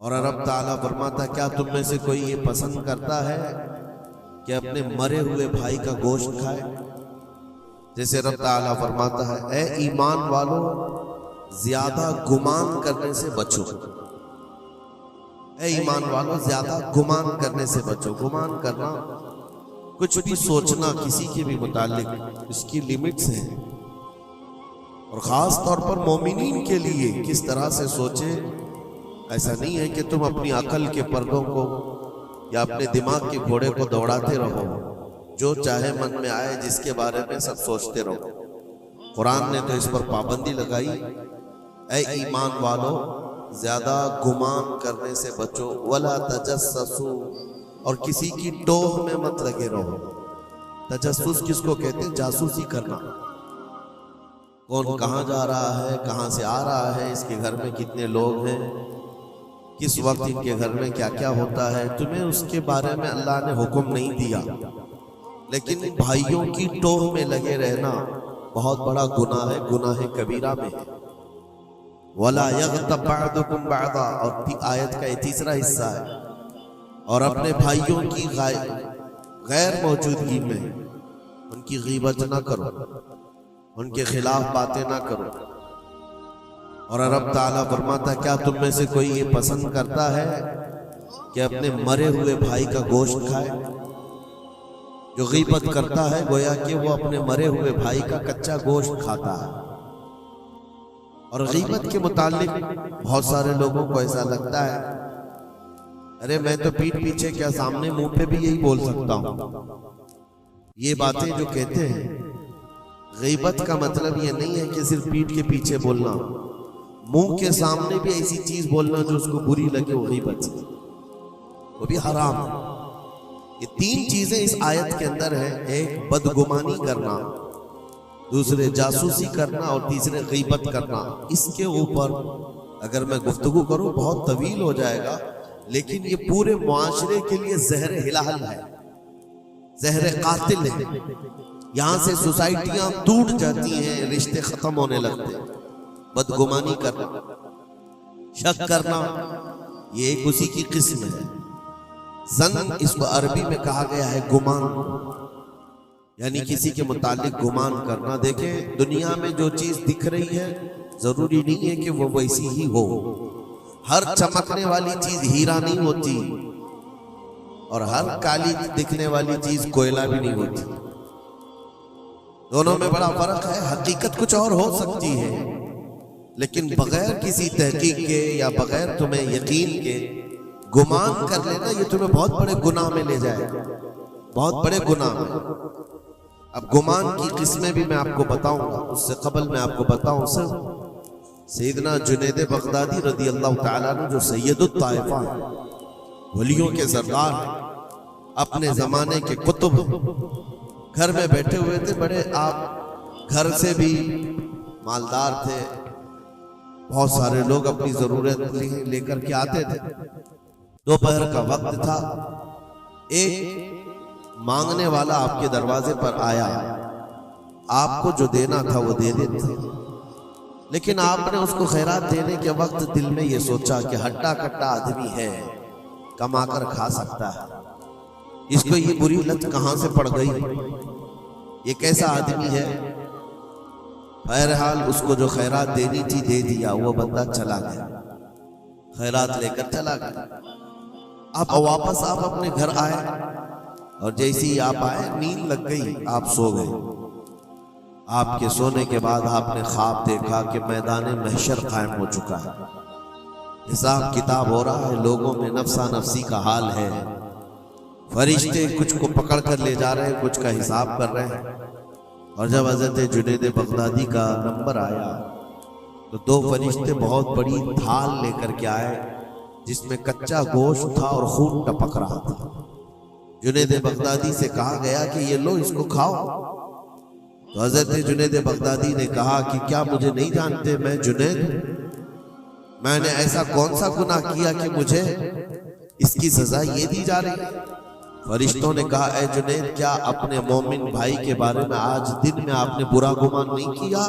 और रब ताला फरमाता क्या तुम में से कोई ये पसंद करता है कि अपने मरे हुए भाई का गोश्त खाए। जैसे रब ताला फरमाता है ए ईमान वालों ज्यादा गुमान करने से बचो। ए ईमान वालों ज्यादा गुमान करने से बचो। गुमान करना कुछ भी सोचना किसी के भी मुतालिक इसकी लिमिट्स हैं और खास तौर पर मोमिनीन के लिए किस तरह से सोचे। ऐसा नहीं है कि तुम अपनी अकल के पर्दों को या अपने दिमाग के घोड़े को दौड़ाते रहो, जो चाहे मन में आए जिसके बारे में सब सोचते रहो। कुरान ने तो इस पर पाबंदी लगाई, ऐ ईमान वालों ज्यादा गुमान करने से बचो, वला तजस्ससु, और किसी की टोह में मत लगे रहो। तजस्सुस किसको कहते हैं? जासूसी करना। कौन कहाँ जा रहा है, कहाँ से आ रहा है, इसके घर में कितने लोग हैं, किस वक्त इनके घर में क्या क्या होता है, तुम्हें उसके बारे में अल्लाह ने हुक्म नहीं दिया। लेकिन भाइयों की टोह में लगे रहना बहुत बड़ा गुनाह है, गुनाह कबीरा में है। वला यग़्तब बअदुकुम बअदा, और आयत का ये तीसरा हिस्सा है। और अपने भाइयों की गैर मौजूदगी में उनकी गीबत ना करो, उनके खिलाफ बातें ना करो। और रब ताला फरमाता क्या तुम में से कोई ये पसंद करता है कि अपने मरे हुए भाई का गोश्त खाए। जो गीबत करता है गोया कि वो अपने मरे हुए भाई का कच्चा गोश्त खाता है। और गीबत के मुतालिक बहुत सारे लोगों को ऐसा लगता है अरे मैं तो पीठ पीछे क्या सामने मुंह पे भी यही बोल सकता हूं। ये बातें जो कहते हैं, गीबत का मतलब ये नहीं है कि सिर्फ पीठ के पीछे बोलना, मुंह के सामने भी ऐसी चीज बोलना जो उसको बुरी लगे, वो गीबत है, वो भी हराम है। ये तीन चीजें इस आयत के अंदर है। एक बदगुमानी करना, दूसरे जासूसी करना और तीसरे गीबत करना। इसके ऊपर अगर मैं गुफ्तगू करूं बहुत तवील हो जाएगा, लेकिन ये पूरे मुआशरे के लिए जहर हिलाल है, जहर कातिल है। यहां से सोसाइटियां टूट जाती हैं, रिश्ते खत्म होने लगते हैं। बदगुमानी करना, शक करना, ये एक उसी की किस्म है। ज़न इसको अरबी में कहा गया है गुमान, यानी किसी के मुतालिक गुमान करना। देखें दुनिया में जो चीज दिख रही है जरूरी नहीं है कि वो वैसी ही हो। हर चमकने वाली चीज हीरा नहीं होती और हर काली दिखने वाली चीज कोयला भी नहीं होती। दोनों में बड़ा फर्क है। हकीकत कुछ और हो सकती है, लेकिन बगैर किसी तहकीक के या बगैर तुम्हें यकीन के गुमान कर लेना, ये तुम्हें बहुत बड़े गुनाह में ले जाएगा, बहुत बड़े गुनाह में। अब गुमान की किस्में भी मैं आपको बताऊंगा, उससे कबल मैं आपको बताऊं सर, सैयदना जुनैद बगदादी रदी अल्लाह ताला अन्हु जो सैयदुत ताइफा है, वलियों के सरदार, अपने जमाने के कुतुब, घर में बैठे हुए थे। बड़े आप घर से भी मालदार थे, बहुत सारे लोग अपनी जरूरत लेकर के आते थे। दोपहर का वक्त था, एक मांगने वाला आपके दरवाजे पर आया, आपको जो देना था वो दे देते, लेकिन आपने उसको खैरात देने के वक्त दिल में ये सोचा कि हट्टा कट्टा आदमी है, कमाकर खा सकता है, इसको ये बुरी लत कहां से पड़ गई, ये कैसा आदमी है। बहरहाल उसको जो खैरात देनी थी दे दिया, वो बंदा चला गया, खैरात लेकर चला गया। अब वापस आप अपने घर आए और जैसे ही आप आए नींद लग गई, आप सो गए। आपके सोने के बाद आपने ख्वाब देखा कि मैदान महशर कायम हो चुका है, हिसाब किताब हो रहा है, लोगों में नफसा नफसी का हाल है, फरिश्ते कुछ को पकड़ कर ले जा रहे हैं, कुछ का हिसाब कर रहे हैं। और जब हज़रत जुनैद बगदादी का नंबर आया तो दो फरिश्ते बहुत बड़ी थाल लेकर के आए, जिसमें कच्चा गोश्त था और खून टपक रहा था। जुनैद बगदादी से कहा गया कि ये लो, इसको खाओ। तो हज़रत जुनैद बगदादी ने कहा कि क्या मुझे नहीं जानते, मैं जुनैद, मैंने ऐसा कौन सा गुनाह किया कि मुझे इसकी सजा ये दी जा रही है। फरिश्तों ने कहा ए जुनैद, क्या अपने मोमिन भाई के बारे में आज दिन में आपने बुरा गुमान नहीं किया?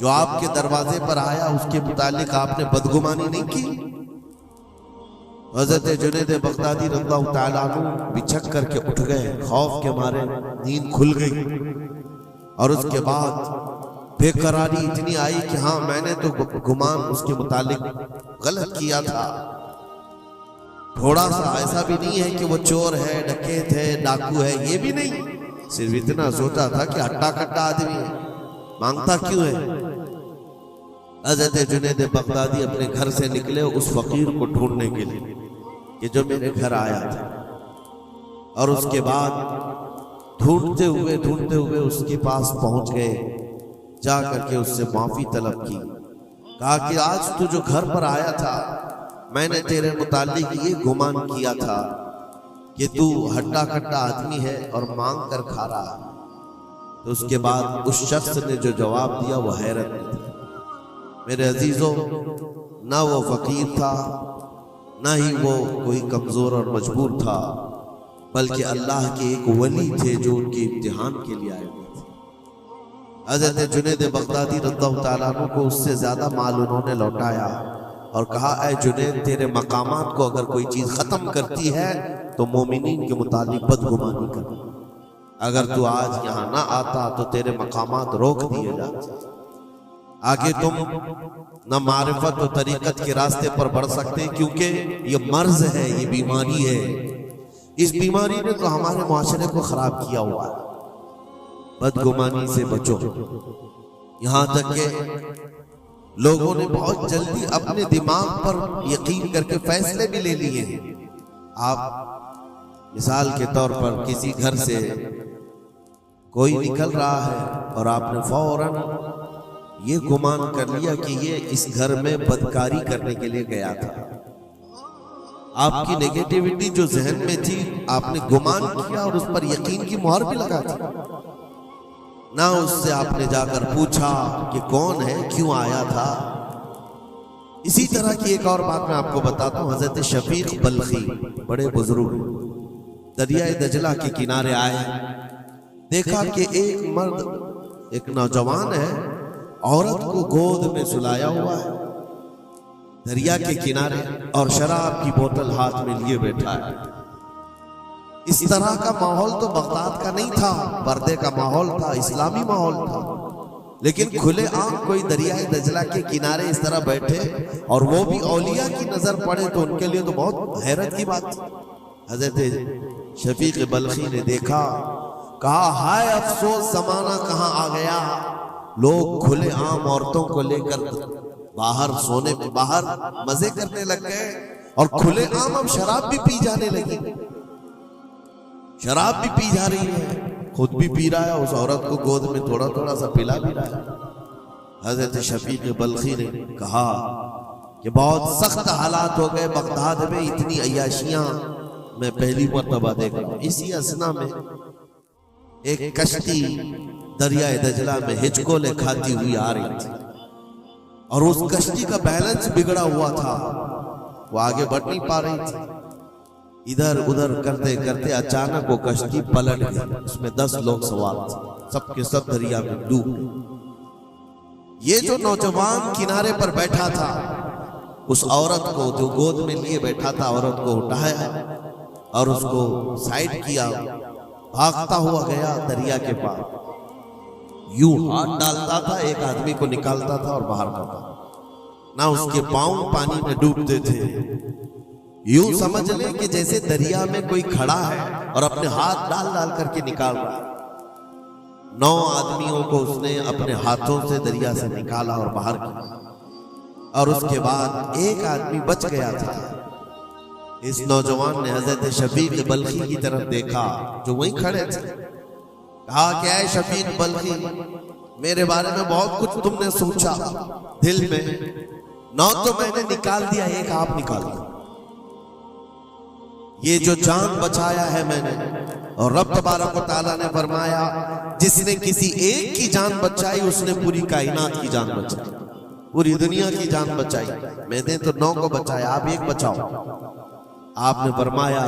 जो आपके दरवाजे पर आया उसके मुतालिक आपने बदगुमानी नहीं की? हजरत जुनैद बगदादी रज़ियल्लाहु ताला अन्हु बिछक करके उठ गए, खौफ के मारे नींद खुल गई। और उसके बाद बेकरारी इतनी आई कि हाँ मैंने तो गुमान उसके मुतालिक गलत किया था। थोड़ा सा ऐसा भी नहीं है कि वो चोर है, डकैत है, डाकू है, ये भी नहीं, सिर्फ इतना सोचा था कि हट्टा कट्टा आदमी है, मांगता क्यों है। हज़रत जुनैद बगदादी अपने घर से निकले उस फकीर को ढूंढने के लिए कि जो मेरे घर आया था। और उसके बाद ढूंढते हुए उसके पास पहुंच गए, जा करके उससे माफी तलब की। कहा कि आज तू जो घर पर आया था मैंने तेरे मुतालिक ये गुमान किया था कि तू हट्टा कट्टा आदमी है और मांग कर खा रहा है। तो उसके बाद उस शख्स ने जो जवाब दिया वो हैरत में था। मेरे अजीजों, ना वो फकीर था, ना ही वो कोई कमजोर और मजबूर था, बल्कि अल्लाह के एक वली थे जो उनके इम्तिहान के लिए आए हुए थे। हज़रत जुनैद बगदादी रज़ियल्लाहु ताला अन्हु को उससे ज्यादा माल उन्होंने लौटाया और कहा, ऐ जुनैद, तेरे मकामात को अगर कोई चीज खत्म करती है तो मोमिनीन के मुतालिक बदगुमानी कर। अगर तू आज यहाँ ना आता तो तेरे मकामात रोक दिए जाते। आगे तुम न मारिफत और तरीकत के रास्ते पर बढ़ सकते, क्योंकि ये मर्ज है, ये बीमारी है। इस बीमारी ने तो हमारे मुआशरे को खराब किया हुआ है। बदगुमानी से बचो। यहां तक के लोगों ने बहुत जल्दी अपने दिमाग पर यकीन करके फैसले भी ले लिए हैं। आप मिसाल के तौर पर किसी घर से कोई निकल रहा है और आपने फौरन ये गुमान कर लिया कि ये इस घर में बदकारी करने के लिए गया था। आपकी नेगेटिविटी जो जहन में थी आपने गुमान किया और उस पर यकीन की मोहर भी लगा दी। ना उससे आपने जाकर पूछा कि कौन है, क्यों आया था। इसी तरह की एक और बात मैं आपको बताता हूँ। हजरत शफीक बल्खी बड़े बुजुर्ग दरिया दजला के किनारे आए, देखा कि एक मर्द, एक नौजवान है, औरत को गोद में सुलाया हुआ है दरिया के किनारे और शराब की बोतल हाथ में लिए बैठा है। इस तरह का माहौल तो बगदाद का नहीं था, पर्दे का माहौल था, इस्लामी माहौल था। लेकिन खुले आम कोई दरिया दजला के किनारे इस तरह बैठे और वो भी औलिया की नजर पड़े तो उनके लिए तो बहुत हैरत की बात थी। हजरत शफीक बल्खी ने देखा, कहा, हाय अफसोस, जमाना कहाँ आ गया। लोग खुले आम औरतों को लेकर बाहर सोने में बाहर मजे करने लग गए और खुले आम अब शराब भी पी जाने लगी। शराब भी पी जा रही है, खुद भी पी रहा है, उस औरत को गोद में थोड़ा थोड़ा सा पिला भी रहा है। हजरत शफीक बल्खी ने कहा कि बहुत सख्त हालात हो गए बगदाद में, इतनी अय्याशियां मैं पहली मर्तबा देख रहा हूं। इसी असना में एक कश्ती दरिया दजला में हिचकोले खाती हुई आ रही थी और उस कश्ती का बैलेंस बिगड़ा हुआ था, वो आगे बढ़ नहीं पा रही थी। इधर उधर करते करते अचानक वो कश्ती पलट गई, उसमें 10 लोग सवार थे, सबके सब दरिया में डूब गए। ये जो नौजवान किनारे पर बैठा था, उस औरत को जो गोद में लिए बैठा था, औरत को उठाया और उसको साइड किया, भागता हुआ गया दरिया के पार। यूं हाथ डालता था, एक आदमी को निकालता था और बाहर करता, ना उसके पांव पानी में डूबते थे। यूं समझ ले कि जैसे दरिया में कोई खड़ा है और अपने हाथ डाल डाल करके निकाल रहा है। 9 आदमियों को उसने अपने हाथों से दरिया से निकाला और बाहर किया और उसके बाद एक आदमी बच गया था। इस नौजवान ने हजरत शफीक बल्खी की तरफ देखा जो वहीं खड़े थे। कहा, क्या है शफीक बल्खी, मेरे बारे में बहुत कुछ तुमने सोचा दिल में, 9 तो मैंने निकाल दिया, एक आप निकाल दिया। ये जो जान बचाया है मैंने, और रब तबारक व तआला ने फरमाया जिसने किसी एक की जान बचाई उसने पूरी कायनात की जान बचाई, पूरी दुनिया की जान बचाई। मैंने तो 9 को बचाया, आप एक बचाओ। आपने फरमाया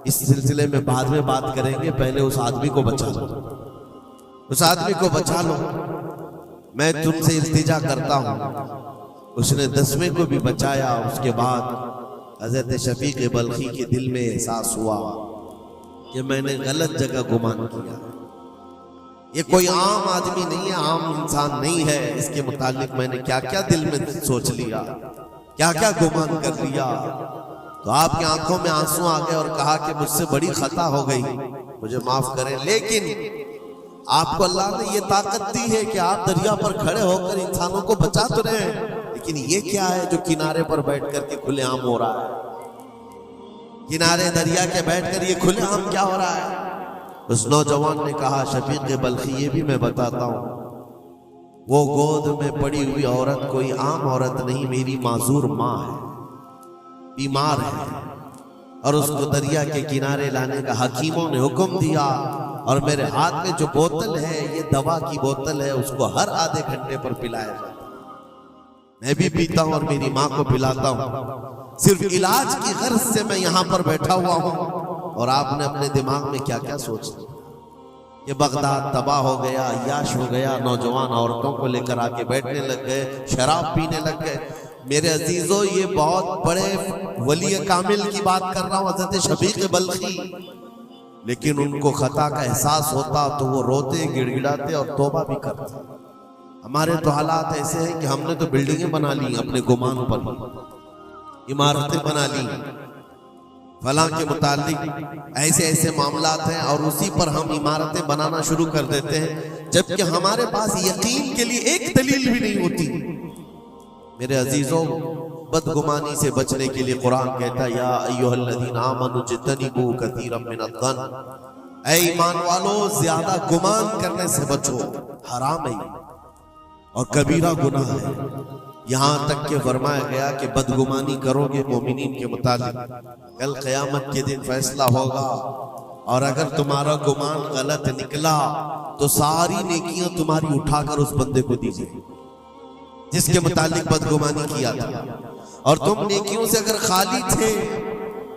इस सिलसिले में बाद में बात करेंगे, पहले उस आदमी को बचा लो, उस आदमी को बचा लो, मैं तुमसे इल्तिजा करता हूं। उसने 10वें को भी बचाया। उसके बाद हजरत शफीक बल्खी के दिल में एहसास हुआ कि मैंने गलत जगह गुमान किया। ये कोई आम आदमी नहीं है, आम इंसान नहीं है, इसके मुतालिक मैंने क्या क्या दिल में सोच लिया, क्या क्या गुमान कर लिया। तो आपकी आंखों में आंसू आ गए और कहा कि मुझसे बड़ी खता हो गई, मुझे माफ करें। लेकिन आपको अल्लाह ने ये ताकत दी है कि आप दरिया पर खड़े होकर इंसानों को बचा तो रहे हैं, लेकिन ये क्या है जो किनारे पर बैठ कर के खुलेआम हो रहा है? किनारे दरिया के बैठकर ये खुलेआम क्या हो रहा है? उस नौजवान ने कहा, शफीक बल्खी ये भी मैं बताता हूं, वो गोद में पड़ी हुई औरत कोई आम औरत नहीं, मेरी माजूर माँ है, बीमार है, और उसको दरिया के किनारे लाने का हकीमों ने हुक्म दिया। और मेरे हाथ में जो बोतल है ये दवा की बोतल है, उसको हर आधे घंटे पर पिलाया जाता है। मैं भी पीता हूं और मेरी माँ को पिलाता हूं। सिर्फ इलाज की गर्ज से मैं यहां पर बैठा हुआ हूं। और आपने अपने दिमाग में क्या क्या सोच लिया? ये बगदाद तबाह हो गया, अय्याश हो गया, नौजवान औरतों को लेकर आके बैठने लग गए, शराब पीने लग गए। मेरे अजीजों, ये बहुत बड़े वली कामिल की बात कर रहा हूं, हज़रत शफीक बल्खी। लेकिन उनको खता का एहसास होता तो वो रोते, गिड़गिड़ाते और तौबा भी करते। हमारे तो हालात ऐसे हैं कि हमने तो बिल्डिंगें बना ली अपने गुमान पर, इमारतें बना ली, फलां के मुतालिक ऐसे ऐसे मामलात हैं, और उसी पर हम इमारतें बनाना शुरू कर देते हैं, जबकि हमारे पास यकीन के लिए एक दलील भी नहीं होती। मेरे अजीजों, बदगुमानी से बचने के लिए कुरान कहता है, या अय्युहल्लज़ीना आमनू इज्तनिबू कसीरम मिनज़्ज़न, ऐ ईमान वालों, ज्यादा गुमान करने से बचो, हराम है और कबीरा गुनाह है। यहां तक के फरमाया गया कि बदगुमानी करोगे मोमिनीन के मुतालिक, कल क़यामत के दिन फैसला होगा, और अगर तुम्हारा गुमान गलत निकला तो सारी नेकियां तुम्हारी उठाकर उस बंदे को दीजिए जिसके मुतालिक बदगुमानी किया था। और तुम नेकियों से अगर खाली थे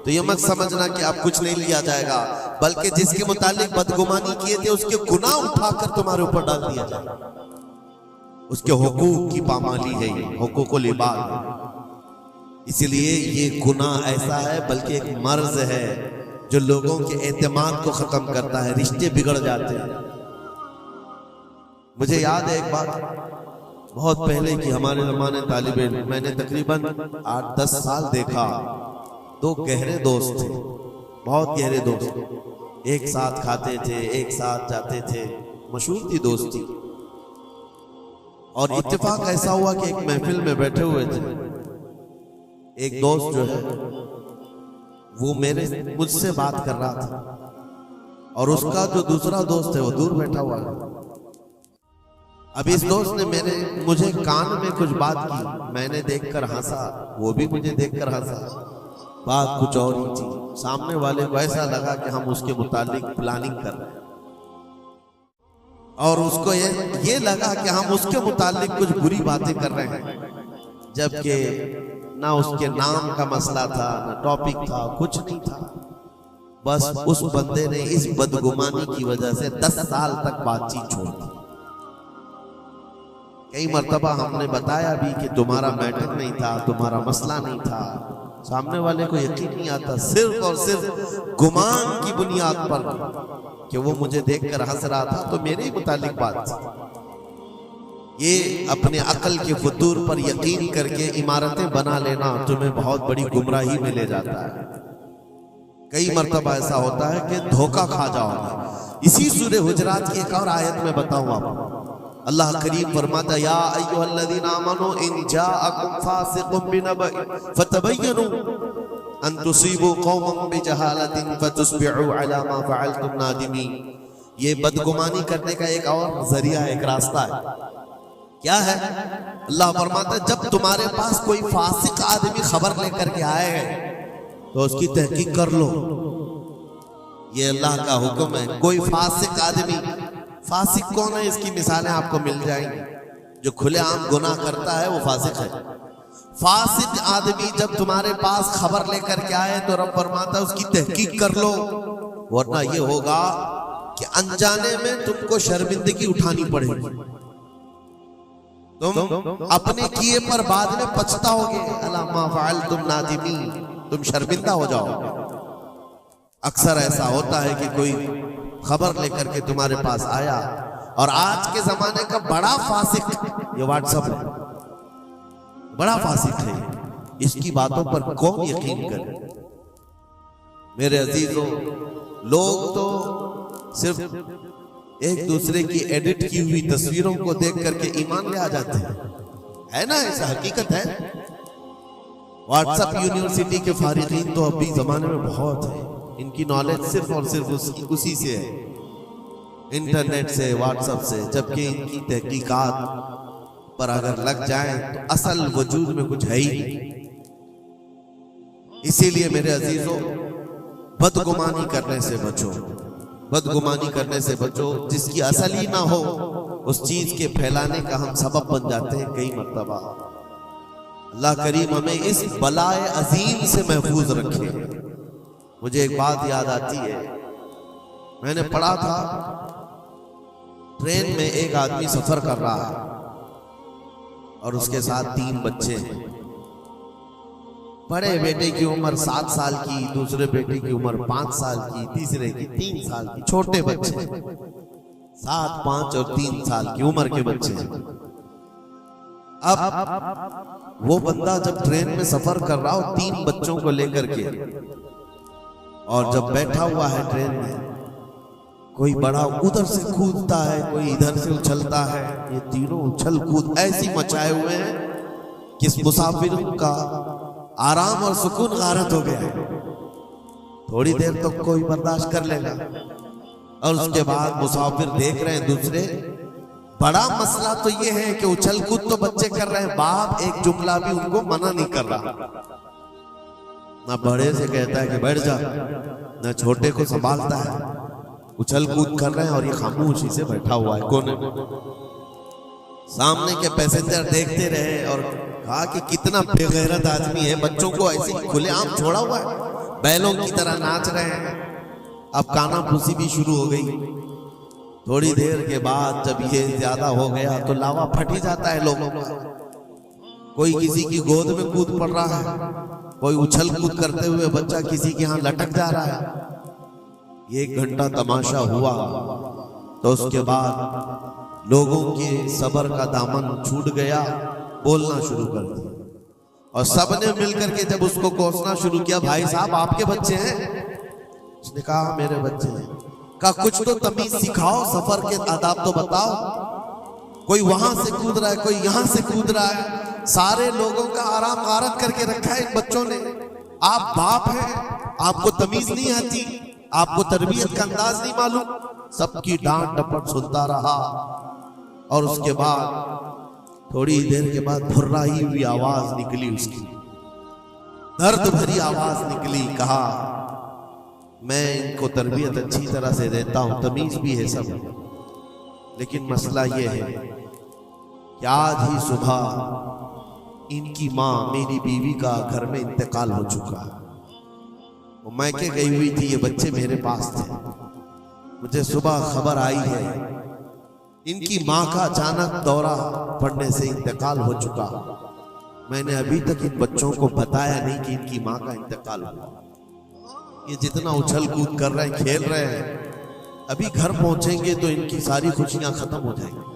तो ये मत समझना कि आप कुछ नहीं लिया जाएगा, बल्कि जिसके मुतालिक बदगुमानी किए थे उसके गुनाह उठाकर तुम्हारे ऊपर डाल दिया जाएगा। उसके हुकूक की पामाली है, ये हुकूकुल इबाद है। इसलिए ये गुनाह ऐसा है, बल्कि एक मर्ज है जो लोगों के एतमाद को खत्म करता है, रिश्ते बिगड़ जाते हैं। मुझे याद है एक बात बहुत पहले की, हमारे जमाने तालिब इल्म, मैंने तकरीबन 8-10 साल देखा, दो गहरे दोस्त थे, बहुत गहरे दोस्त, एक साथ खाते थे, एक साथ जाते थे, मशहूर थी दोस्ती। और इत्तेफाक ऐसा हुआ कि एक महफिल में बैठे हुए थे, एक दोस्त जो है वो मुझसे बात कर रहा था, और उसका जो दूसरा दोस्त है वो दूर बैठा हुआ है। अब इस दोस्त ने मुझे कान में कुछ बात की, मैंने देखकर हंसा, वो भी मुझे देखकर हंसा, बात कुछ और ही थी। सामने वाले को ऐसा लगा कि हम उसके मुतालिक प्लानिंग कर रहे हैं, और उसको ये लगा कि हम उसके मुतालिक कुछ बुरी बातें कर रहे हैं, जबकि ना उसके नाम का मसला था, ना टॉपिक था, कुछ नहीं था। बस उस बंदे ने इस बदगुमानी की वजह से 10 साल तक बातचीत छोड़ दी। कई मर्तबा हमने बताया भी कि तुम्हारा मैटर नहीं था, तुम्हारा मसला नहीं था, सामने वाले को यकीन नहीं आता, सिर्फ और सिर्फ गुमान की बुनियाद पर कि वो मुझे देखकर हंस रहा था तो मेरे ही मुतालिक बात थी। ये अपने अकल के फतूर पर यकीन करके इमारतें बना लेना तुम्हें बहुत बड़ी गुमराही में ले जाता है। कई मर्तबा ऐसा होता है कि धोखा खा जाओगे। इसी सूरह हुजरात की एक और आयत में बताऊं आपको, अल्लाह करीम फरमाता, या अय्युहल्लज़ीना आमनू इन जाअकुम फासिकुम बिनबइन फतबय्यनु अन तुसीबू कौमन बिजहालतिन फतुस्बिहू अला मा फअलतुम नादिमीन। ये बदगुमानी करने का एक और जरिया, एक रास्ता है। क्या है? अल्लाह फरमाता है, जब तुम्हारे पास कोई फासिक आदमी खबर लेकर के आए तो उसकी तहकीक कर लो। ये अल्लाह का हुक्म है। कोई फासिक आदमी, फासिक कौन है इसकी मिसालें आपको मिल जाएंगी। जो खुलेआम गुनाह करता है वो फासिक है। फासिक आदमी जब तुम्हारे पास खबर लेकर के आए तो रब फरमाता है उसकी तहकीक कर लो, वरना ये होगा कि अनजाने में तुमको शर्मिंदगी उठानी पड़ेगी, तुम अपने किए पर बाद में पछताओगे। अला मा फअलतुम नादिमीन, तुम शर्मिंदा हो जाओगे। अक्सर ऐसा होता है कि कोई खबर लेकर के तुम्हारे पास आया, और आज के जमाने का बड़ा फासिक ये व्हाट्सएप है, बड़ा फासिक है, इसकी बातों पर कौन यकीन करे। मेरे अजीजों, लोग तो सिर्फ एक दूसरे की एडिट की हुई तस्वीरों को देख करके ईमान ले आ जाते हैं, है ना, ऐसा हकीकत है। व्हाट्सएप यूनिवर्सिटी के फारिगीन तो अभी जमाने में बहुत है, इनकी नॉलेज सिर्फ और सिर्फ उसी से है, इंटरनेट से, व्हाट्सएप से। जबकि इनकी तहकीकात पर अगर लग जाए तो असल वजूद में कुछ है ही नहीं। इसीलिए मेरे अजीजों, बदगुमानी करने से बचो, बदगुमानी करने से बचो। जिसकी असल ही ना हो उस चीज के फैलाने का हम सबब बन जाते हैं कई मर्तबा। अल्लाह करीम हमें इस बलाए अजीम से महफूज रखे। मुझे एक बात याद आती है, मैंने पढ़ा था ट्रेन में एक आदमी सफर कर रहा है और उसके साथ 3 बच्चे हैं। बड़े बेटे की उम्र 7 साल की, दूसरे बेटे की उम्र 5 साल की, तीसरे की 3 साल की। छोटे बच्चे 7, 5 और 3 साल की उम्र के बच्चे हैं। अब वो बंदा जब ट्रेन में सफर कर रहा हो 3 बच्चों को लेकर के, और जब बैठा हुआ है ट्रेन में, कोई बड़ा उधर से कूदता है, कोई इधर से उछलता है। ये तीनों उछल कूद ऐसी मचाए हुए हैं कि मुसाफिर का आराम और सुकून गारत हो गया है। थोड़ी देर तो कोई बर्दाश्त कर लेगा, और उसके बाद मुसाफिर देख रहे हैं दूसरे। बड़ा मसला तो ये है कि उछल कूद तो बच्चे कर रहे हैं, बाप एक जुमला भी उनको मना नहीं कर रहा। ना बड़े से कहता है कि बैठ जा, ना छोटे को संभालता है। उछल कूद कर रहे हैं और ये खामोशी से बैठा हुआ है कोने में। सामने के पैसेंजर देखते रहे और कहा कि कितना बेगैरत आदमी है, बच्चों को ऐसे खुलेआम छोड़ा हुआ है, बैलों की तरह नाच रहे हैं। अब काना फूसी भी शुरू हो गई। थोड़ी देर के बाद जब ये ज्यादा हो गया तो लावा फट ही जाता है लोगों का। कोई किसी की गोद में कूद पड़ रहा है, कोई उछल कूद करते हुए बच्चा किसी के यहाँ लटक जा रहा है। ये 1 घंटा तमाशा हुआ तो उसके बाद लोगों के सब्र का दामन छूट गया, बोलना शुरू कर दिया, और सबने मिलकर के जब उसको कोसना शुरू किया, भाई साहब आपके बच्चे हैं? उसने कहा मेरे बच्चे हैं। कहा कुछ तो तमीज सिखाओ, सफर के आदाब तो बताओ। कोई वहां से कूद रहा है, कोई यहां से कूद रहा है, सारे लोगों का आराम गारत करके रखा है इन बच्चों ने। आप बाप हैं, आपको तमीज नहीं आती, आपको तरबियत का अंदाज नहीं मालूम। सबकी डांट डपट सुनता रहा, और उसके बाद थोड़ी देर के बाद भुर्राई हुई आवाज निकली, उसकी दर्द भरी आवाज निकली। कहा मैं इनको तरबियत अच्छी तरह से देता हूं, तमीज भी है सब, लेकिन मसला यह है कि आज ही सुबह इनकी माँ मेरी बीवी का घर में इंतकाल हो चुका है। वो मैके गई हुई थी, ये बच्चे मेरे पास थे। मुझे सुबह खबर आई है इनकी माँ का अचानक दौरा पड़ने से इंतकाल हो चुका। मैंने अभी तक इन बच्चों को बताया नहीं कि इनकी माँ का इंतकाल हुआ। ये जितना उछल कूद कर रहे हैं, खेल रहे हैं, अभी घर पहुंचेंगे तो इनकी सारी खुशियां खत्म हो जाएंगी।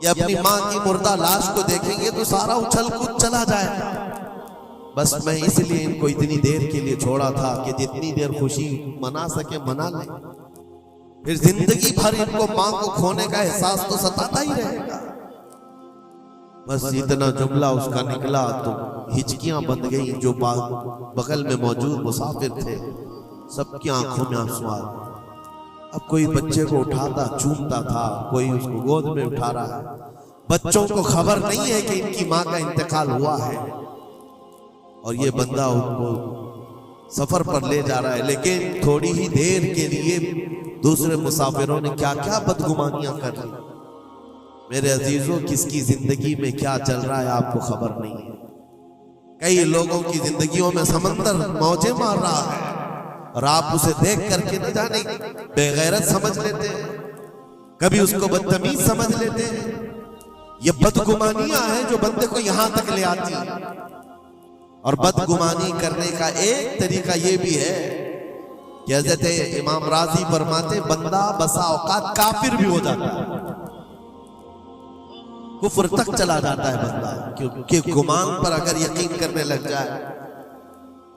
ये अपनी माँ की मुर्दा लाश को देखेंगे तो सारा उछल कूद चला जाएगा। बस मैं इसलिए इनको इतनी देर के लिए छोड़ा था कि जितनी देर खुशी मना सके मना लें, फिर जिंदगी भर इनको मां को खोने का एहसास तो सताता ही रहेगा। बस इतना जुमला उसका निकला तो हिचकियां बंध गई। जो बगल में मौजूद मुसाफिर थे सबकी आंखों में आंसू आ गए। अब कोई बच्चे को उठाता चूमता था, कोई उसको गोद में उठा रहा है। बच्चों को खबर नहीं है कि इनकी मां का इंतकाल हुआ है, और ये बंदा उनको सफर पर ले जा रहा है। लेकिन थोड़ी ही देर के लिए दूसरे मुसाफिरों ने क्या क्या बदगुमानियां कर ली। मेरे अजीजों, किसकी जिंदगी में क्या चल रहा है आपको खबर नहीं है। कई लोगों की जिंदगियों में समंदर मौजें मार रहा है, और आप उसे देख करके न जाने बेगैरत समझ लेते हैं, कभी उसको बदतमीज समझ लेते हैं। ये बदगुमानियां हैं जो बंदे को यहां तक ले आती है। और बदगुमानी करने का एक तरीका ये भी है कि हज़रत इमाम राजी फरमाते बंदा बसा औकात काफिर भी हो जाता है, कुफ्र तक चला जाता है बंदा, क्योंकि गुमान पर अगर यकीन करने लग जाए।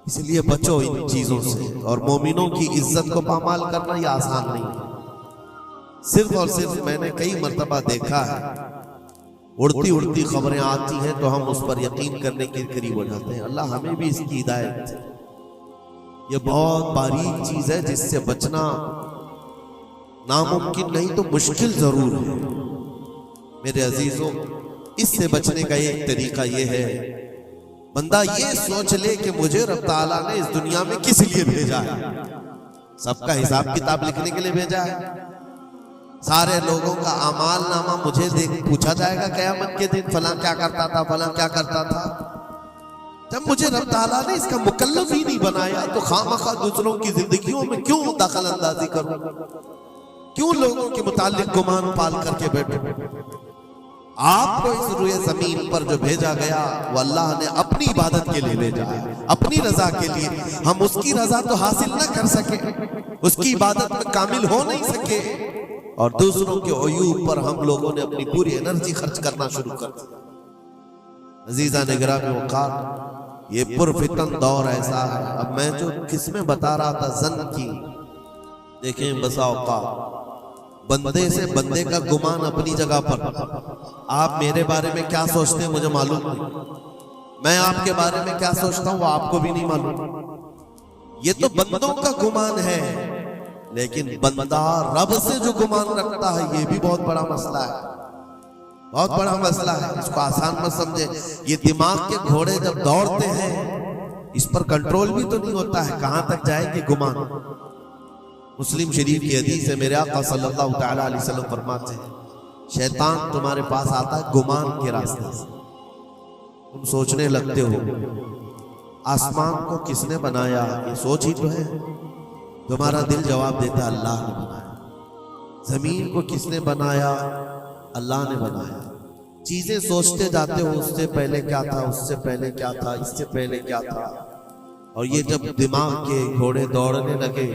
इसलिए बचो इन चीजों से। और मोमिनों की इज्जत को पामाल करना ये आसान नहीं है। सिर्फ और सिर्फ मैंने कई मर्तबा देखा है, उड़ती उड़ती खबरें आती हैं तो हम उस पर यकीन करने के करीब हो जाते हैं। अल्लाह हमें भी इसकी हिदायत दे। ये बहुत बारीक चीज है जिससे बचना नामुमकिन नहीं तो मुश्किल जरूर है। मेरे अजीजों, इससे बचने का एक तरीका ये है, बंदा ये सोच ले कि मुझे रब ताला ने इस दुनिया में किस लिए भेजा है। सबका हिसाब किताब लिखने के लिए भेजा है। सारे लोगों का अमाल नामा मुझे देख पूछा जाएगा क़यामत के दिन, फलां क्या करता था, फलां क्या करता था। जब मुझे रब ताला ने इसका मुकल्लफ ही नहीं बनाया तो खामखा दूसरों की जिंदगियों में क्यों दखल अंदाजी करूं, क्यों लोगों के मुतालिक गुमान पाल करके बैठूं। आपको इस रुए जमीन पर जो भेजा गया वो अल्लाह ने अपनी इबादत के लिए भेजा है, अपनी रजा के लिए। हम उसकी रजा तो हासिल ना कर सके, उसकी इबादत में कामिल हो नहीं सके, और दूसरों के अयूब पर हम लोगों ने अपनी पूरी एनर्जी खर्च करना शुरू कर दिया। अजीजा निगरानी औकात, ये पुरफितन दौर ऐसा है। अब मैं जो किस्में बता रहा था जन की, देखें बसा औकात बंदे से बंदे का गुमान अपनी जगह पर। आप मेरे बारे में क्या सोचते हैं मुझे मालूम नहीं, मैं आपके बारे में क्या सोचता हूं वो आपको भी नहीं मालूम। ये तो बंदों का गुमान है, लेकिन बंदा रब से जो गुमान रखता है ये भी बहुत बड़ा मसला है, बहुत बड़ा मसला है। इसको आसान मत समझे। ये दिमाग के घोड़े जब दौड़ते हैं इस पर कंट्रोल भी तो नहीं होता है, कहां तक जाएंगे गुमान। मुस्लिम शरीफ की हदीस है, मेरे आका सल्लल्लाहु तआला अलैहि वसल्लम फरमाते हैं, शैतान तुम्हारे पास आता है गुमान के रास्ते से। तुम सोचने लगते हो आसमान को किसने बनाया, ये सोच ही तो है। तुम्हारा दिल जवाब देता है अल्लाह ने बनाया। जमीन को किसने बनाया, अल्लाह ने बनाया। चीजें सोचते जाते हो, उससे पहले क्या था, उससे पहले क्या था, इससे पहले क्या था। और ये जब दिमाग के घोड़े दौड़ने लगे,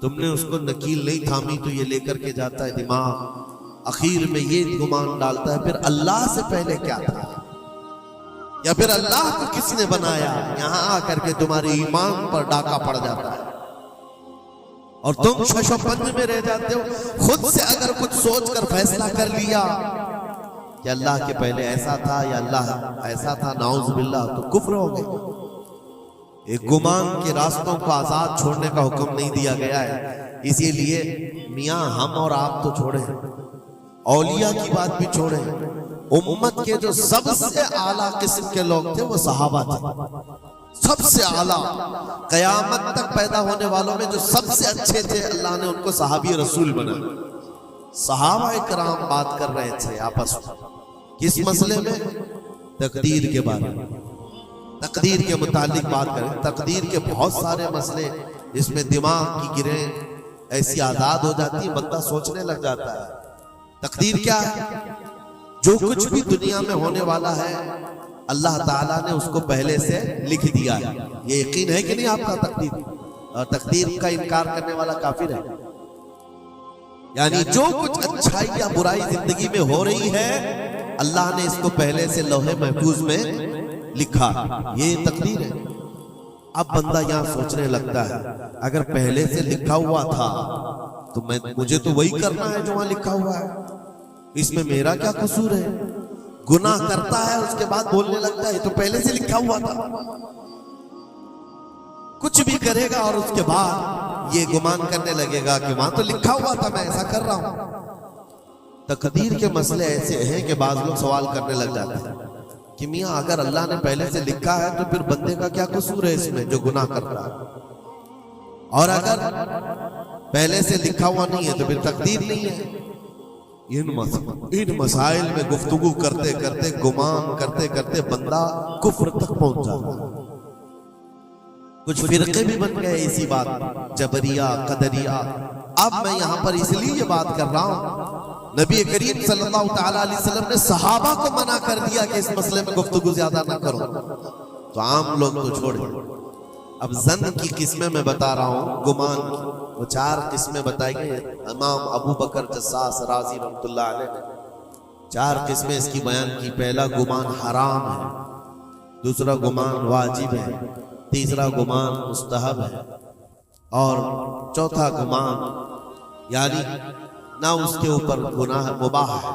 तुमने उसको नकील नहीं थामी तो ये लेकर के जाता है दिमाग। आखिर में ये गुमान डालता है फिर अल्लाह से पहले क्या था, या फिर अल्लाह को किसने बनाया। यहां आकर के तुम्हारे ईमान पर डाका पड़ जाता है और तुम शशोपंज में रह जाते हो। खुद से अगर कुछ सोचकर फैसला कर लिया कि अल्लाह के पहले ऐसा था या अल्लाह ऐसा था, नाउज़ बिल्लाह, तो कुफ्र हो गए। एक गुमान के रास्तों को आजाद छोड़ने का हुक्म नहीं दिया गया है। इसीलिए मियां हम और आप तो छोड़े, औलिया की बात भी छोड़े, उम्मत के जो सबसे आला किस्म के लोग थे वो सहाबा थे। सबसे आला, कयामत तक पैदा होने वालों में जो सबसे अच्छे थे अल्लाह ने उनको सहाबी रसूल बनाया। सहाबा इकराम बात कर रहे थे आपस में किस मसले में, तकदीर के बारे में, तकदीर के मुतालिक बात करें। तकदीर के बहुत सारे मसले, इसमें दिमाग की गिरें ऐसी आजाद हो जाती है, बंदा सोचने लग जाता है। तकदीर क्या है, जो कुछ भी दुनिया में होने वाला है अल्लाह ताला ने उसको पहले से लिख दिया है। ये यकीन है कि नहीं आपका तकदीर? और तकदीर का इनकार करने वाला काफिर है। यानी जो कुछ अच्छाई या बुराई जिंदगी में हो रही है अल्लाह ने इसको पहले से लौहे महफूज में लिखा, ये तकदीर है। अब बंदा यहां सोचने लगता है अगर पहले से लिखा हुआ था तो मुझे तो वही करना है जो वहां लिखा हुआ है, इसमें मेरा क्या कसूर है। गुनाह करता है उसके बाद बोलने लगता है तो पहले से लिखा हुआ था। कुछ भी करेगा और उसके बाद ये गुमान करने लगेगा कि वहां तो लिखा हुआ था, मैं ऐसा कर रहा हूं। तकदीर के मसले ऐसे हैं कि बाज लोग सवाल करने लग जाते हैं कि मियां अगर अल्लाह ने पहले से लिखा है तो फिर बंदे का क्या कसूर है इसमें जो गुनाह कर रहा है, और अगर पहले से लिखा हुआ नहीं है तो फिर तकदीर नहीं है। इन मसाइल में गुफ्तगू करते करते, गुमान करते करते बंदा कुफ्र तक पहुंच जाता है। कुछ फिरके भी बन गए इसी बात, जबरिया, कदरिया। अब मैं यहां पर इसलिए ये बात कर रहा हूं, नबी करीम सल्लल्लाहु तआला अलैहि वसल्लम ने सहाबा को मना कर दिया कि इस मसले में गुफ्तगू ज्यादा ना करो। तो आम लोग तो छोड़े, अब जन की किस्में मैं बता रहा हूं, गुमान की वो 4 किस्में बताई गई। इमाम अबू बकर जस्सास राजी रहमतुल्लाह अलैह ने 4 किस्में इसकी बयान की। पहला गुमान हराम है, दूसरा गुमान वाजिब है, तीसरा गुमान मुस्तहब है, और चौथा गुमान यानी ना उसके ऊपर गुनाह मुबाह है।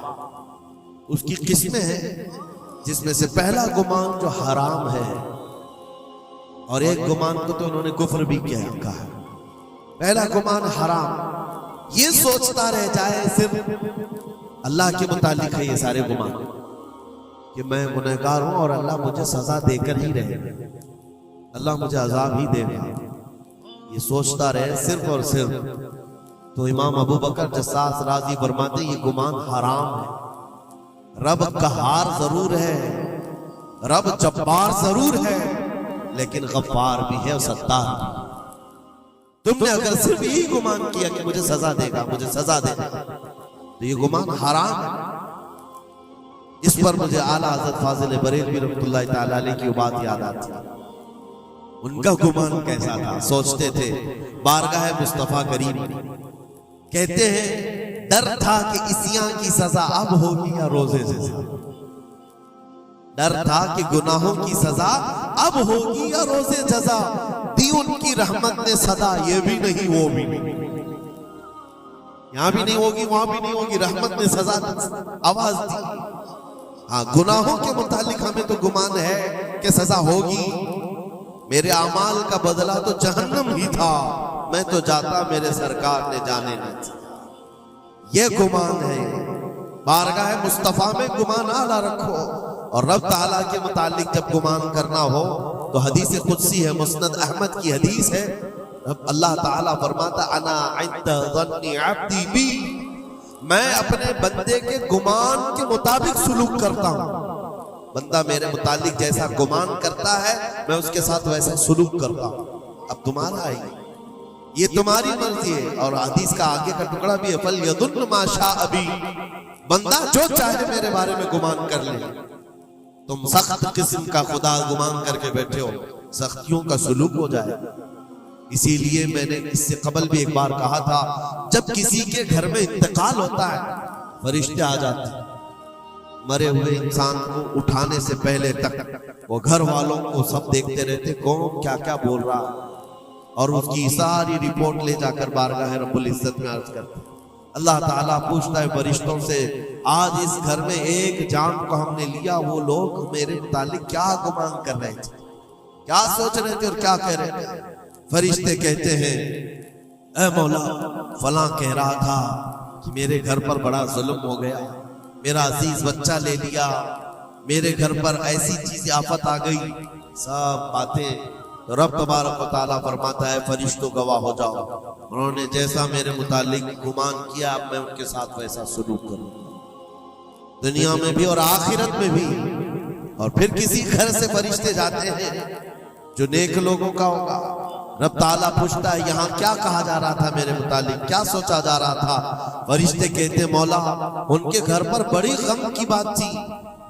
उसकी किस्में हैं जिसमें से पहला गुमान जो हराम है, और एक गुमान को तो उन्होंने कुफ्र भी कहा है। पहला गुमान हराम, ये सोचता रह जाए सिर्फ अल्लाह के मुतालिक है ये सारे गुमान कि मैं गुनहगार हूं और अल्लाह मुझे सजा देकर ही रहे, अल्लाह मुझे अजाब ही देगा, ये सोचता रहे सिर्फ और सिर्फ। तो इमाम अबू बकर जस्सास राजी फरमाते ये गुमान हराम है। रब कहार जरूर है, रब जब्बार जरूर है, लेकिन गफ्फार भी है और सत्तार भी। तुमने अगर सिर्फ यही गुमान किया कि मुझे सजा देगा, मुझे सजा देगा, तो ये गुमान हराम है। इस पर मुझे आला हज़रत फाजिल बरेलवी रहमतुल्लाह तआला अलैह की बात याद आती है। उनका गुमान कैसा था, सोचते थे बारगाह मुस्तफा करीम, कहते हैं डर था कि इसियां की सजा अब होगी या रोजे से ज्यादा, डर था कि गुनाहों की सजा अब होगी या रोजे जजा, दी उनकी रहमत ने सदा, ये भी नहीं वो भी नहीं, यहां भी नहीं होगी वहां भी नहीं होगी, रहमत ने सजा आवाज दी। हाँ, गुनाहों के मुतालिक हमें तो गुमान है कि सजा होगी, मेरे अमाल का बदला तो जहन्नम ही था, मैं तो जाता मेरे सरकार ने जाने न थी, ये गुमान है। बारगाह मुस्तफा में गुमान आला रखो, और रब ताला के मुतालिक जब गुमान करना हो तो हदीस कुदसी है, मुस्नद अहमद की हदीस है, अल्लाह ताला फरमाता अना इंद ज़न्नी अब्दी बी, मैं अपने बंदे के गुमान के मुताबिक सुलूक करता हूं। बंदा मेरे मुतालिक जैसा गुमान करता है मैं उसके साथ वैसा सुलूक करता हूं। अब तुम्हारा है ये तुम्हारी मर्जी है। और हदीस का आगे का टुकड़ा भी है, फल यदुन मा शा अबी, बंदा जो चाहे मेरे बारे में गुमान कर ले। तुम सख्त किस्म का खुदा गुमान करके बैठे हो, सख्तियों का सुलूक हो जाए। इसीलिए मैंने इससे कबल भी एक बार कहा था, जब किसी के घर में इंतकाल होता है फरिश्ते आ जाते हैं, मरे हुए इंसान को उठाने से पहले तक वो घर वालों को सब देखते रहते कौन क्या क्या बोल रहा, और उसकी सारी रिपोर्ट ले जाकर बारगाह रब्बुल इज्जत में अर्ज करते। अल्लाह ताला पूछता है फरिश्तों से, आज इस घर में एक जान को हमने लिया, वो लोग मेरे मुतालिक क्या गुमान कर रहे थे, क्या सोच रहे थे और क्या कह रहे थे। फरिश्ते कहते हैं, ऐ मौला फलां कह रहा था कि मेरे घर पर बड़ा जुल्म हो गया, मेरा अजीज बच्चा ले लिया, मेरे घर पर ऐसी चीज आफत आ गई, सब बातें। तो रब तबारक व तआला फरमाता है फरिश्तों गवाह हो जाओ, उन्होंने जैसा मेरे मुतालिक गुमान किया अब मैं उनके साथ वैसा सलूक करूं, दुनिया में भी और आखिरत में भी। और फिर किसी घर से फरिश्ते जाते हैं जो नेक लोगों का होगा, रब ताला पूछता है यहाँ क्या कहा जा रहा था मेरे मुतालिक, क्या सोचा जा रहा था। फरिश्ते कहते मौला उनके घर पर बड़ी गम की बात थी,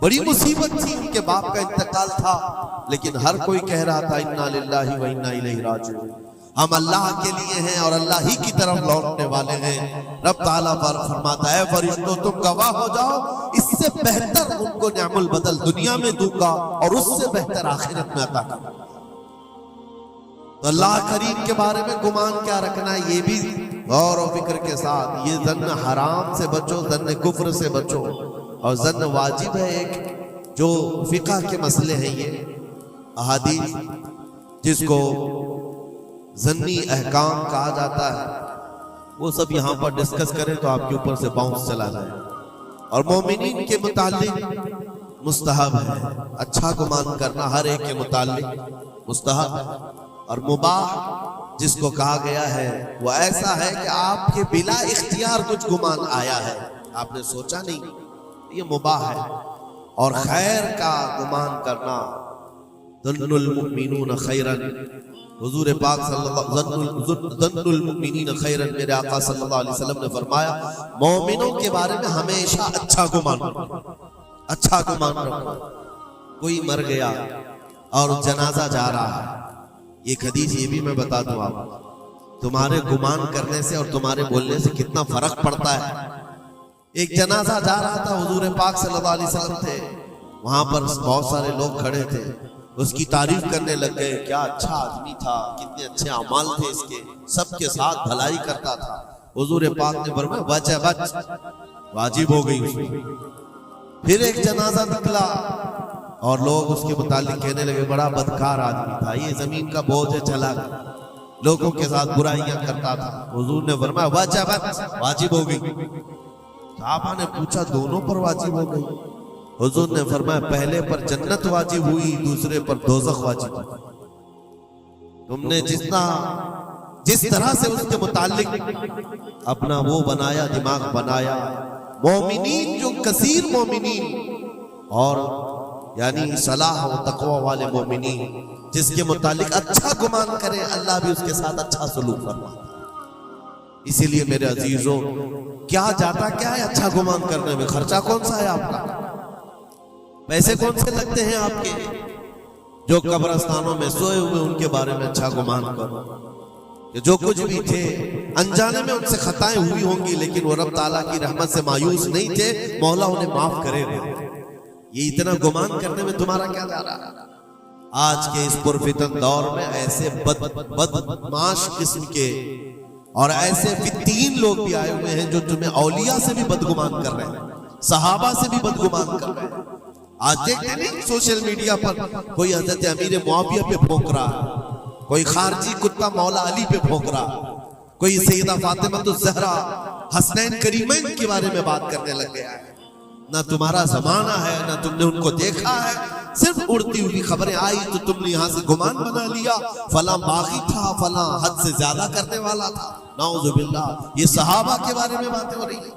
बड़ी मुसीबत थी, उनके बाप का इंतकाल था, लेकिन हर कोई कह रहा था इन्ना लिल्लाहि व इन्ना इलैहि राजिऊन, हम अल्लाह के लिए हैं और अल्लाह ही की तरफ लौटने वाले हैं। रब ताला पर फरमाता है फरिश्तों तुम गवाह हो जाओ, इससे बेहतर उनको निअमुल बदल दुनिया में दूंगा और उससे बेहतर आखिरत में अता करूंगा। तो अल्लाह करीम के बारे में गुमान क्या रखना है, ये भी गौर और फिक्र के साथ। ये जन्न हराम से बचो, जन्न कुफ्र से बचो, और जन्न वाजिब है एक जो फिक़ह के मसले हैं, ये अहादीस जिसको जन्नी अहकाम कहा जाता है, वो सब यहाँ पर डिस्कस करें तो आपके ऊपर से बाउंस चला जाए। और मोमिनीन के मुतालिक मुस्तहब है, अच्छा गुमान करना हर एक के मुतालिक मुस्तहब है। और मुबाह जिसको कहा गया है वो ऐसा है कि आपके बिला इख्तियार कुछ गुमान आया है, आपने सोचा नहीं, ये मुबाह है। और खैर का गुमान करना, ज़न्नुल मुमिनून खैरन, हुजूर पाक ज़न्नुल मुमिनीन खैरन, मेरे आका सल्लल्लाहु अलैहि वसल्लम ने फरमाया मोमिनों के बारे में हमेशा अच्छा गुमान रखो, अच्छा गुमान रखो। कोई मर गया और जनाजा जा रहा है। एक हदीस ये भी मैं बता दूं आपको, तुम्हारे गुमान करने से और तुम्हारे बोलने से कितना फर्क पड़ता है। एक जनाजा जा रहा था, हुजूर पाक सल्लल्लाहु अलैहि वसल्लम थे, वहां पर बहुत सारे लोग खड़े थे, उसकी तारीफ करने लग गए, क्या अच्छा आदमी था, कितने अच्छे अमाल थे इसके, सबके साथ भलाई करता था। हुजूर पाक ने फरमाया बच बच, वाजिब हो गई उसमें। फिर एक जनाजा निकला और लोग उसके मुतालिक कहने लगे बड़ा बदकार आदमी था, ये जमीन का बोझ है, चला गया, लोगों के साथ बुराइयां करता था। हुजूर ने फरमाया बच बच, वाजिब हो गई। साहबा ने पूछा दोनों पर वाजिब हो गई? हुजूर ने फरमाया पहले पर जन्नत वाजिब हुई, दूसरे पर दोज़ख वाजिब हुई। तुमने जिस तरह से उसके मुतालिक अपना वो बनाया, दिमाग बनाया, मोमिनीन जो कसीर मोमिनीन और यानी सलाह और तकवा वाले मोमिनीन जिसके मुतालिक अच्छा गुमान करे, अल्लाह भी उसके साथ अच्छा सलूक फरमाता। इसीलिए मेरे अजीजों, क्या जाता क्या है अच्छा गुमान करने में? खर्चा कौन सा है आपका? पैसे कौन से लगते हैं आपके? जो कब्रस्तानों में सोए हुए उनके बारे में अच्छा गुमान करो कि जो कुछ भी थे अनजाने में उनसे खताएं हुई होंगी, लेकिन वो रब ताला की रहमत से मायूस नहीं थे, मौला उन्हें माफ करेगा। ये इतना गुमान करने में तुम्हारा क्या जा रहा है? आज के इस पुरफितन दौर में ऐसे बदमाश किस्म के और ऐसे फित्तीन लोग भी आए हुए हैं जो तुम्हें औलिया से भी बदगुमान कर रहे हैं, सहाबा से भी बदगुमान कर रहे हैं। आज देखते नहीं सोशल मीडिया पर कोई हजरत अमीर मुआविया पे भोंक रहा है, कोई खारजी कुत्ता मौला अली पे भोंक रहा, कोई सैयदा फातिमा तो ज़हरा हसनैन करीमैन के बारे में बात करने लग गया है। ना तुम्हारा जमाना है, ना तुमने उनको देखा है, सिर्फ उड़ती हुई खबरें आई तो तुमने यहाँ से गुमान बना लिया, फला बागी था, फला हद से ज्यादा करने वाला था। नाउज़ुबिल्लाह, ये सहाबा के बारे में बातें हो रही है,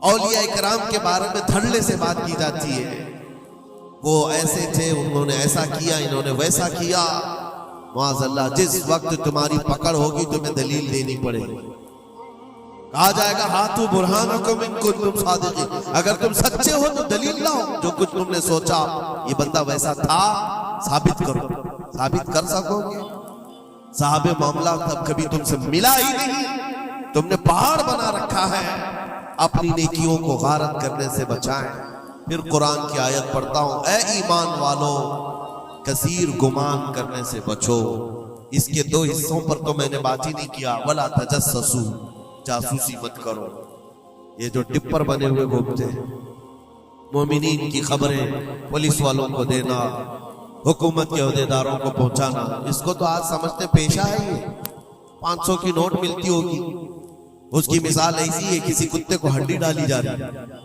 औलिया इकराम के बारे में धड़ल्ले से बात की जाती है। वो ऐसे थे, उन्होंने ऐसा किया, इन्होंने वैसा किया। माज़अल्लाह, जिस वक्त तुम्हारी पकड़ होगी तुम्हें दलील देनी पड़ेगी। कहा जाएगा हाथू बुरहानकुम इन कुंतुम सादिकीन, अगर तुम सच्चे हो तो दलील लाओ, जो कुछ तुमने सोचा ये बंदा वैसा था साबित करो। साबित कर सकोगे? साहबे मामला तब कभी तुमसे मिला ही नहीं, तुमने पहाड़ बना रखा है। अपनी नेकियों को गारत करने से बचाएं। फिर कुरान की आयत पढ़ता हूं, ए ईमान वालों, कसीर गुमान करने से बचो। इसके दो हिस्सों पर तो मैंने बात ही नहीं किया। वला तजस्ससू, जासूसी मत करो। ये जो टिप्पर बने हुए घूमते हैं, मोमिनीन की खबरें पुलिस वालों को देना, हुकूमत के अहदेदारों को पहुंचाना, इसको तो आज समझते पेशा है। ये 500 की नोट मिलती होगी, उसकी मिसाल ऐसी है, किसी कुत्ते को हड्डी डाली जा रही है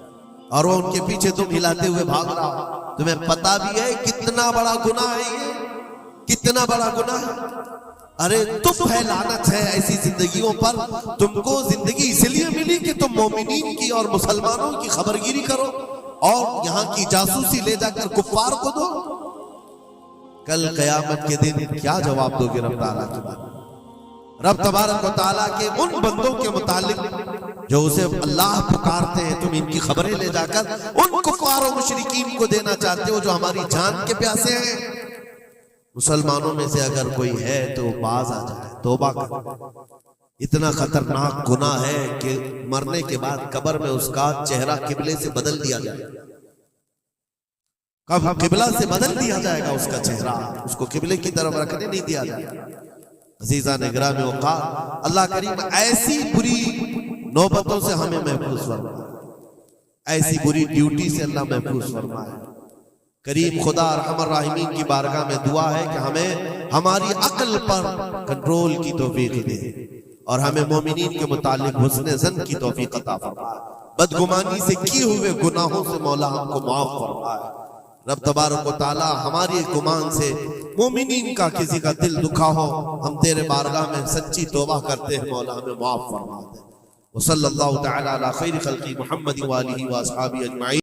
और वो उनके पीछे तुम हिलाते हुए भाग रहा हो। तुम्हें पता भी है कितना बड़ा गुनाह है ये, कितना बड़ा गुनाह है। अरे तुम है, लानत है ऐसी जिंदगियों पर। तुमको जिंदगी इसलिए मिली कि तुम मोमिनीन की और मुसलमानों की खबरगिरी करो और यहाँ की जासूसी ले जाकर कुफ्फार को दो। कल कयामत के दिन क्या जवाब दोगे रब ताला के बारे में? रब तबारक व तआला के उन बंदों के मुतालिक जो उसे अल्लाह पुकारते हैं, तुम इनकी खबरें ले जाकर उन कुफ्फार और मुशरिकीन को देना चाहते हो जो हमारी जान के प्यासे हैं। मुसलमानों में से अगर कोई है तो बाज आ जाए, तौबा कर। इतना खतरनाक गुनाह है कि मरने के बाद कब्र में उसका चेहरा किबले से बदल दिया जाए। कब किबला से बदल दिया जाएगा उसका चेहरा, उसको किबले की तरफ रखने नहीं दिया जाएगा। अजीजा ने ग्रामी औकात, अल्लाह करीम ऐसी बुरी नौबतों से हमें महफूज फरमाए, ऐसी बुरी ड्यूटी से अल्लाह महफूज फरमाए। करीम खुदा रहमान राहिमीन की बारगाह में दुआ है कि हमें हमारी अक्ल पर कंट्रोल की तौफीक दे और हमें मोमिनीन के मुतालिक हुस्न ज़न की तौफीक अता फरमाए। बदगुमानी से किए हुए गुनाहों से मौला हमको माफ फरमाए। रब तबारक व तआला हमारी गुमान से मोमिनीन का किसी का दिल दुखा हो, हम तेरे बारगाह में सच्ची तौबा करते हैं, मौला हमें माफ फरमा दे। व सल्लल्लाहु तआला अला खैर खल्क़ी मुहम्मद व आलिहि व अस्हाबिही अजमईन।